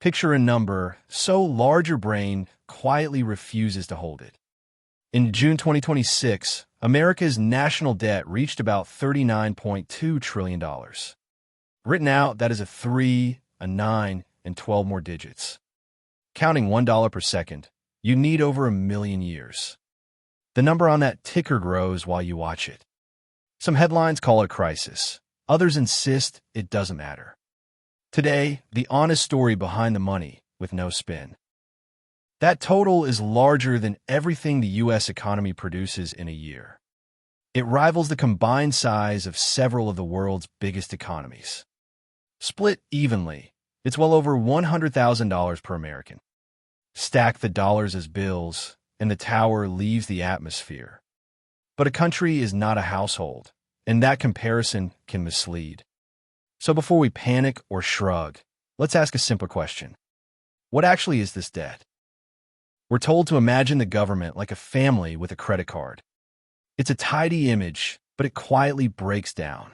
Picture a number so large your brain quietly refuses to hold it. In June 2026, America's national debt reached about $39.2 trillion. Written out, that is a 3, a 9, and 12 more digits. Counting $1 per second, you need over 1,000,000 years. The number on that ticker grows while you watch it. Some headlines call it a crisis. Others insist it doesn't matter. Today, the honest story behind the money with no spin. That total is larger than everything the U.S. economy produces in a year. It rivals the combined size of several of the world's biggest economies. Split evenly, it's well over $100,000 per American. Stack the dollars as bills, and the tower leaves the atmosphere. But a country is not a household, and that comparison can mislead. So before we panic or shrug, let's ask a simple question. What actually is this debt? We're told to imagine the government like a family with a credit card. It's a tidy image, but it quietly breaks down.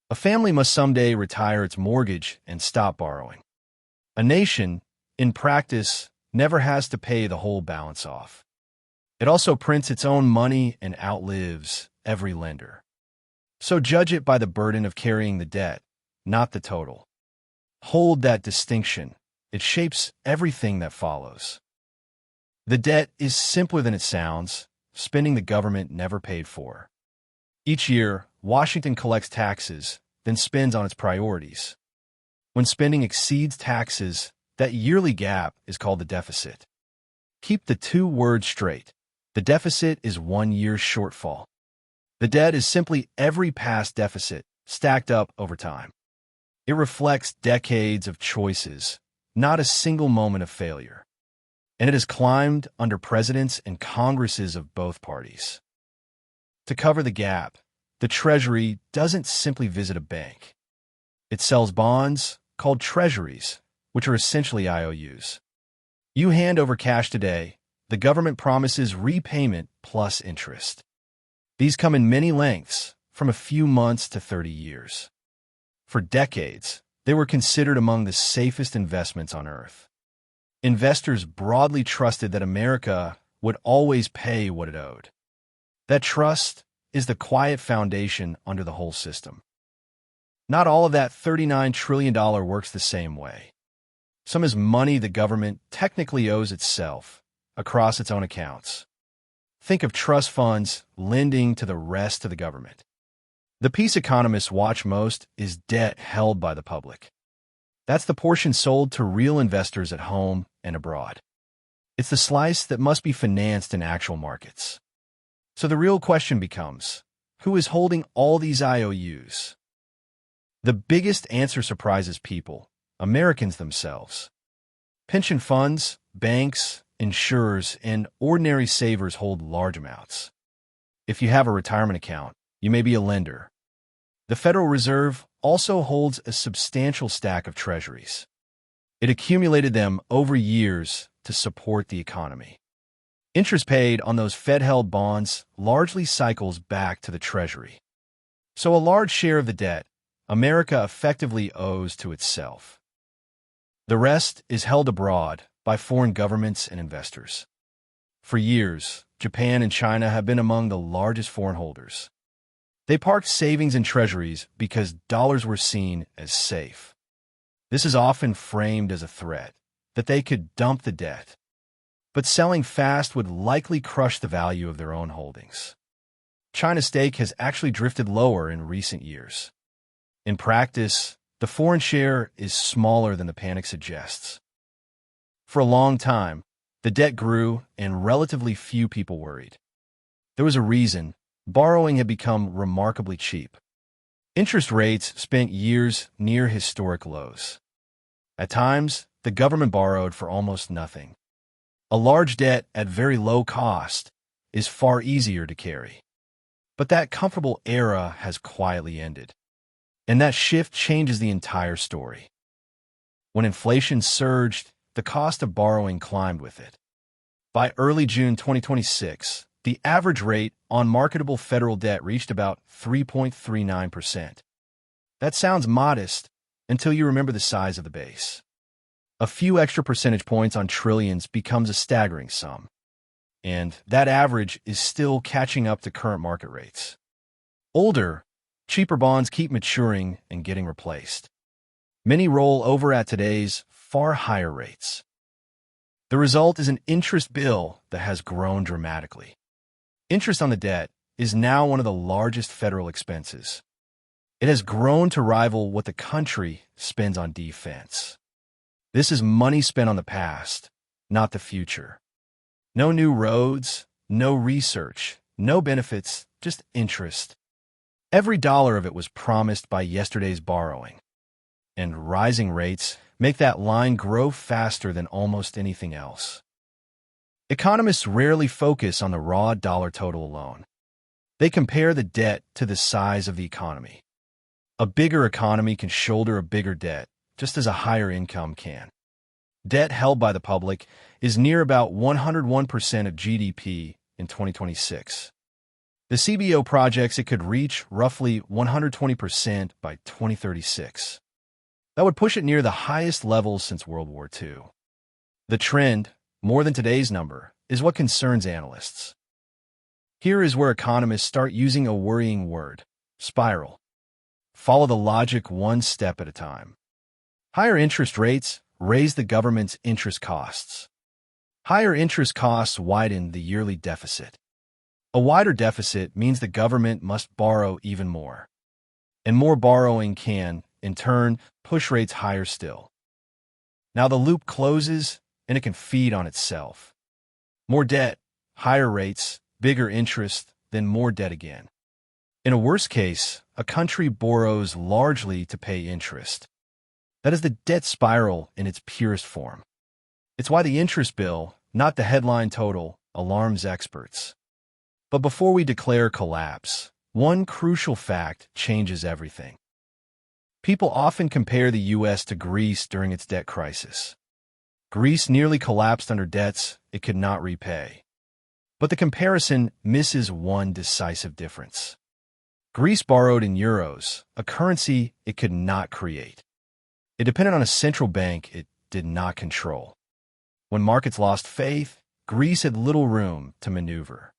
A family must someday retire its mortgage and stop borrowing. A nation, in practice, never has to pay the whole balance off. It also prints its own money and outlives every lender. So judge it by the burden of carrying the debt, not the total. Hold that distinction. It shapes everything that follows. The debt is simpler than it sounds, spending the government never paid for. Each year, Washington collects taxes, then spends on its priorities. When spending exceeds taxes, that yearly gap is called the deficit. Keep the two words straight. The deficit is 1 year's shortfall. The debt is simply every past deficit stacked up over time. It reflects decades of choices, not a single moment of failure. And it has climbed under presidents and Congresses of both parties. To cover the gap, the Treasury doesn't simply visit a bank. It sells bonds called Treasuries, which are essentially IOUs. You hand over cash today, the government promises repayment plus interest. These come in many lengths, from a few months to 30 years. For decades, they were considered among the safest investments on earth. Investors broadly trusted that America would always pay what it owed. That trust is the quiet foundation under the whole system. Not all of that $39 trillion works the same way. Some is money the government technically owes itself across its own accounts. Think of trust funds lending to the rest of the government. The piece economists watch most is debt held by the public. That's the portion sold to real investors at home and abroad. It's the slice that must be financed in actual markets. So the real question becomes, who is holding all these IOUs? The biggest answer surprises people, Americans themselves. Pension funds, banks, insurers, and ordinary savers hold large amounts. If you have a retirement account, you may be a lender. The Federal Reserve also holds a substantial stack of treasuries. It accumulated them over years to support the economy. Interest paid on those Fed-held bonds largely cycles back to the Treasury. So a large share of the debt America effectively owes to itself. The rest is held abroad by foreign governments and investors. For years, Japan and China have been among the largest foreign holders. They parked savings in treasuries because dollars were seen as safe. This is often framed as a threat, that they could dump the debt. But selling fast would likely crush the value of their own holdings. China's stake has actually drifted lower in recent years. In practice, the foreign share is smaller than the panic suggests. For a long time, the debt grew and relatively few people worried. There was a reason. Borrowing had become remarkably cheap. Interest rates spent years near historic lows. At times, the government borrowed for almost nothing. A large debt at very low cost is far easier to carry. But that comfortable era has quietly ended. And that shift changes the entire story. When inflation surged, the cost of borrowing climbed with it. By early June 2026, the average rate on marketable federal debt reached about 3.39%. That sounds modest until you remember the size of the base. A few extra percentage points on trillions becomes a staggering sum. And that average is still catching up to current market rates. Older, cheaper bonds keep maturing and getting replaced. Many roll over at today's far higher rates. The result is an interest bill that has grown dramatically. Interest on the debt is now one of the largest federal expenses. It has grown to rival what the country spends on defense. This is money spent on the past, not the future. No new roads, no research, no benefits, just interest. Every dollar of it was promised by yesterday's borrowing. And rising rates make that line grow faster than almost anything else. Economists rarely focus on the raw dollar total alone. They compare the debt to the size of the economy. A bigger economy can shoulder a bigger debt, just as a higher income can. Debt held by the public is near about 101% of GDP in 2026. The CBO projects it could reach roughly 120% by 2036. That would push it near the highest levels since World War II. The trend, more than today's number, is what concerns analysts. Here is where economists start using a worrying word: spiral. Follow the logic one step at a time. Higher interest rates raise the government's interest costs. Higher interest costs widen the yearly deficit. A wider deficit means the government must borrow even more. And more borrowing can, in turn, push rates higher still. Now the loop closes, and it can feed on itself. More debt, higher rates, bigger interest, then more debt again. In a worst case, a country borrows largely to pay interest. That is the debt spiral in its purest form. It's why the interest bill, not the headline total, alarms experts. But before we declare collapse, one crucial fact changes everything. People often compare the U.S. to Greece during its debt crisis. Greece nearly collapsed under debts it could not repay. But the comparison misses one decisive difference. Greece borrowed in euros, a currency it could not create. It depended on a central bank it did not control. When markets lost faith, Greece had little room to maneuver.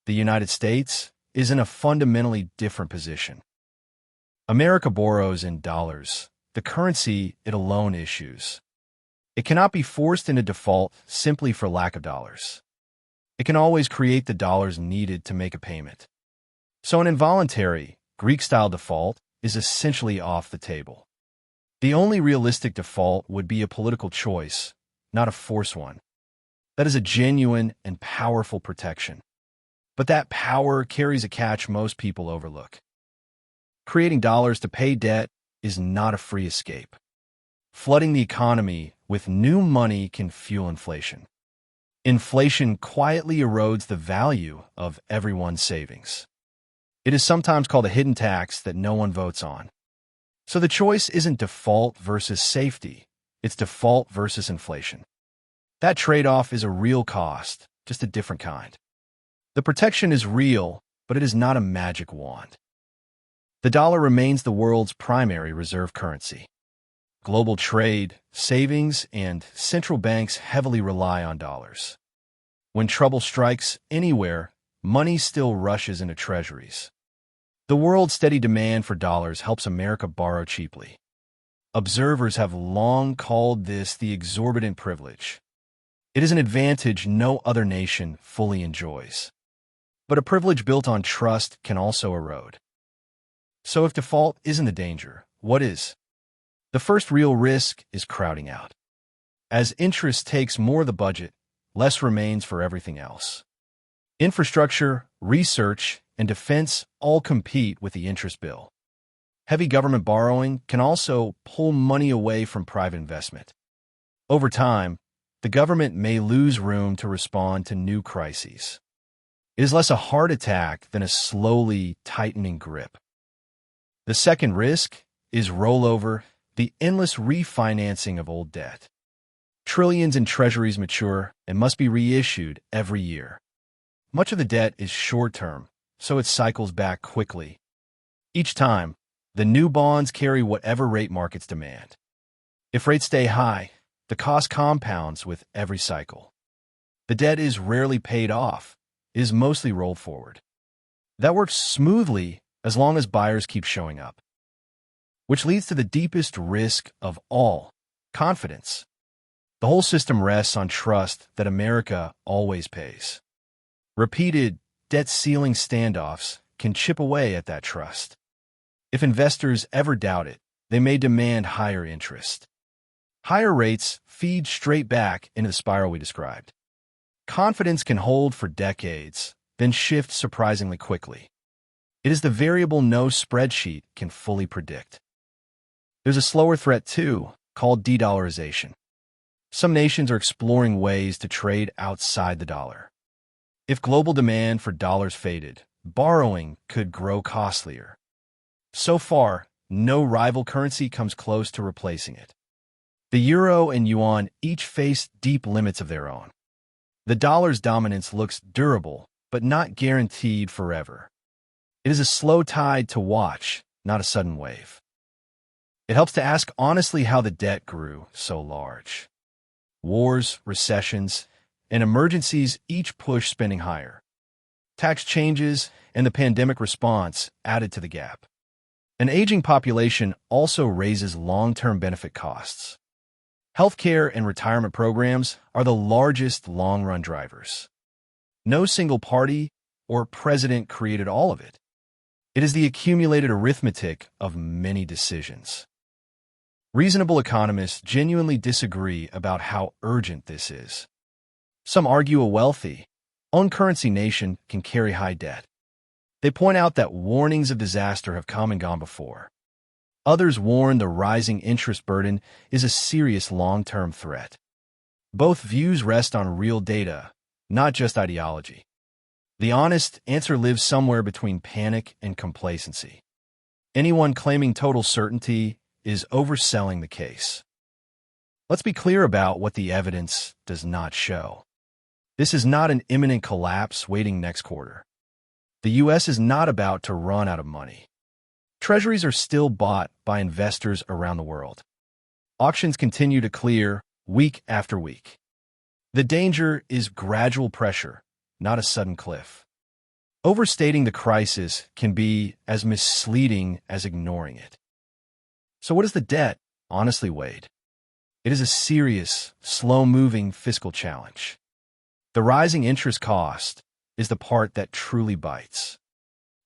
The United States is in a fundamentally different position. America borrows in dollars, the currency it alone issues. It cannot be forced into default simply for lack of dollars. It can always create the dollars needed to make a payment. So an involuntary, Greek-style default is essentially off the table. The only realistic default would be a political choice, not a forced one. That is a genuine and powerful protection. But that power carries a catch most people overlook. Creating dollars to pay debt is not a free escape. Flooding the economy with new money can fuel inflation. Inflation quietly erodes the value of everyone's savings. It is sometimes called a hidden tax that no one votes on. So the choice isn't default versus safety, it's default versus inflation. That trade-off is a real cost, just a different kind. The protection is real, but it is not a magic wand. The dollar remains the world's primary reserve currency. Global trade, savings, and central banks heavily rely on dollars. When trouble strikes anywhere, money still rushes into treasuries. The world's steady demand for dollars helps America borrow cheaply. Observers have long called this the exorbitant privilege. It is an advantage no other nation fully enjoys. But a privilege built on trust can also erode. So if default isn't the danger, what is? The first real risk is crowding out. As interest takes more of the budget, less remains for everything else. Infrastructure, research, and defense all compete with the interest bill. Heavy government borrowing can also pull money away from private investment. Over time, the government may lose room to respond to new crises. It is less a heart attack than a slowly tightening grip. The second risk is rollover, the endless refinancing of old debt. Trillions in treasuries mature and must be reissued every year. Much of the debt is short-term, so it cycles back quickly. Each time, the new bonds carry whatever rate markets demand. If rates stay high, the cost compounds with every cycle. The debt is rarely paid off, it is mostly rolled forward. That works smoothly as long as buyers keep showing up. Which leads to the deepest risk of all, confidence. The whole system rests on trust that America always pays. Repeated debt ceiling standoffs can chip away at that trust. If investors ever doubt it, they may demand higher interest. Higher rates feed straight back into the spiral we described. Confidence can hold for decades, then shift surprisingly quickly. It is the variable no spreadsheet can fully predict. There's a slower threat too, called de-dollarization. Some nations are exploring ways to trade outside the dollar. If global demand for dollars faded, borrowing could grow costlier. So far, no rival currency comes close to replacing it. The euro and yuan each face deep limits of their own. The dollar's dominance looks durable, but not guaranteed forever. It is a slow tide to watch, not a sudden wave. It helps to ask honestly how the debt grew so large. Wars, recessions, and emergencies each push spending higher. Tax changes and the pandemic response added to the gap. An aging population also raises long-term benefit costs. Healthcare and retirement programs are the largest long-run drivers. No single party or president created all of it. It is the accumulated arithmetic of many decisions. Reasonable economists genuinely disagree about how urgent this is. Some argue a wealthy, own-currency nation can carry high debt. They point out that warnings of disaster have come and gone before. Others warn the rising interest burden is a serious long-term threat. Both views rest on real data, not just ideology. The honest answer lives somewhere between panic and complacency. Anyone claiming total certainty is overselling the case. Let's be clear about what the evidence does not show. This is not an imminent collapse waiting next quarter. The U.S. is not about to run out of money. Treasuries are still bought by investors around the world. Auctions continue to clear week after week. The danger is gradual pressure, not a sudden cliff. Overstating the crisis can be as misleading as ignoring it. So what is the debt, honestly weighed? It is a serious, slow-moving fiscal challenge. The rising interest cost is the part that truly bites.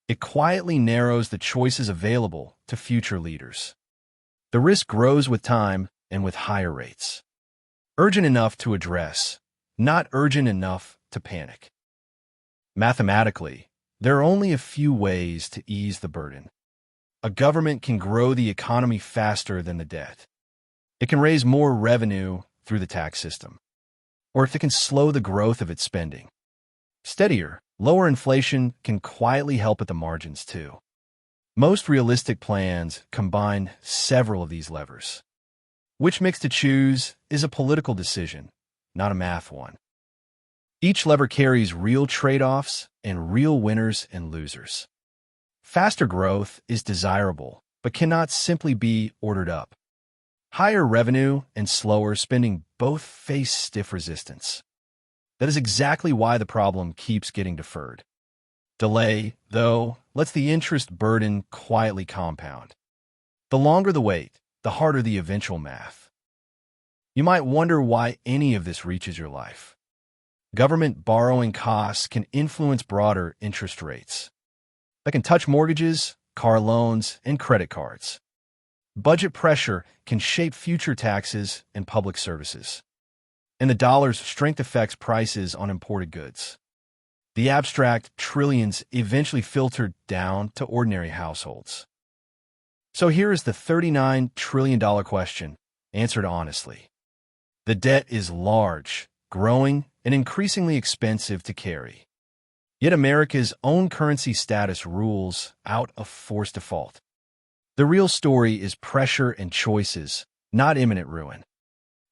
It quietly narrows the choices available to future leaders. The risk grows with time and with higher rates. Urgent enough to address, not urgent enough to panic. Mathematically, there are only a few ways to ease the burden. A government can grow the economy faster than the debt. It can raise more revenue through the tax system. Or if it can slow the growth of its spending. Steadier, lower inflation can quietly help at the margins too. Most realistic plans combine several of these levers. Which mix to choose is a political decision, not a math one. Each lever carries real trade-offs and real winners and losers. Faster growth is desirable, but cannot simply be ordered up. Higher revenue and slower spending both face stiff resistance. That is exactly why the problem keeps getting deferred. Delay, though, lets the interest burden quietly compound. The longer the wait, the harder the eventual math. You might wonder why any of this reaches your life. Government borrowing costs can influence broader interest rates. That can touch mortgages, car loans, and credit cards. Budget pressure can shape future taxes and public services. And the dollar's strength affects prices on imported goods. The abstract trillions eventually filter down to ordinary households. So here is the $39 trillion question, answered honestly. The debt is large, growing, and increasingly expensive to carry. Yet America's own currency status rules out of forced default. The real story is pressure and choices, not imminent ruin.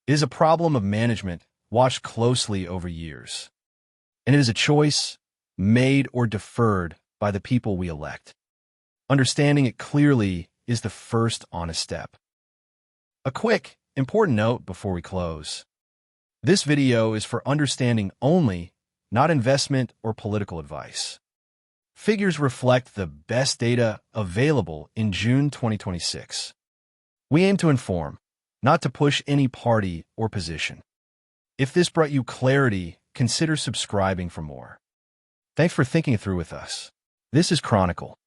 It is a problem of management watched closely over years. And it is a choice made or deferred by the people we elect. Understanding it clearly is the first honest step. A quick Important note before we close. This video is for understanding only, not investment or political advice. Figures reflect the best data available in June 2026. We aim to inform, not to push any party or position. If this brought you clarity, consider subscribing for more. Thanks for thinking it through with us. This is Chronicle.